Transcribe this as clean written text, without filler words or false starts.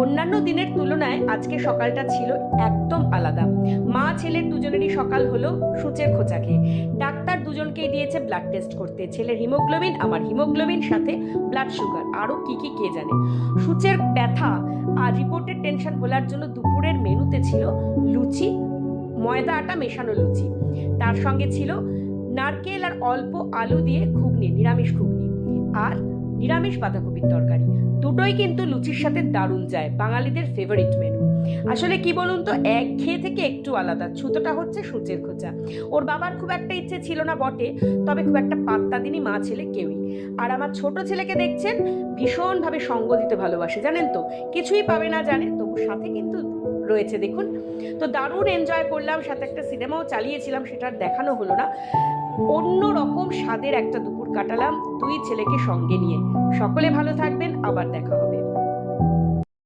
অন্যান্য দিনের তুলনায় আজকে সকালটা ছিল একদম আলাদা। মা ছেলের দুজনেরই সকাল হলো সূচের খোঁচা খেয়ে। ডাক্তার দুজনকেই দিয়েছে ব্লাড টেস্ট করতে, ছেলের হিমোগ্লোবিন, আমার হিমোগ্লোবিন, সাথে ব্লাড সুগার, আরও কি কি কে জানে। সূচের ব্যথা আর রিপোর্টের টেনশন ভোলার জন্য দুপুরের মেনুতে ছিল লুচি, ময়দা আটা মেশানো লুচি, তার সঙ্গে ছিল নারকেল আর অল্প আলু দিয়ে ঘুগনি, নিরামিষ ঘুগনি, আর নিরামিষ বাঁধাকপির তরকারি। দুটোই কিন্তু লুচির সাথে দারুণ যায়, বাঙালিদের ফেভারিট মেনু। আসলে কি বলুন তো, একঘেয়ে থেকে একটু আলাদা। ছুতোটা হচ্ছে সূচের খোঁচা। ওর বাবার খুব একটা ইচ্ছে ছিল না বটে, তবে খুব একটা পাত্তা দিনি মা ছেলে কেউই। আর আমার ছোট ছেলেকে দেখছেন ভীষণভাবে সঙ্গ দিতে ভালোবাসে, জানেন তো, কিছুই পাবে না জানে, তবু সাথে কিন্তু রয়েছে দেখুন। তো দারুণ এনজয় করলাম, সাথে একটা সিনেমাও চালিয়েছিলাম, সেটা আর দেখানো হলো না। অন্য রকম স্বাদের একটা দুপুর কাটালাম দুই ছেলেকে সঙ্গে নিয়ে। সকলে ভালো থাকবেন, আবার দেখা হবে।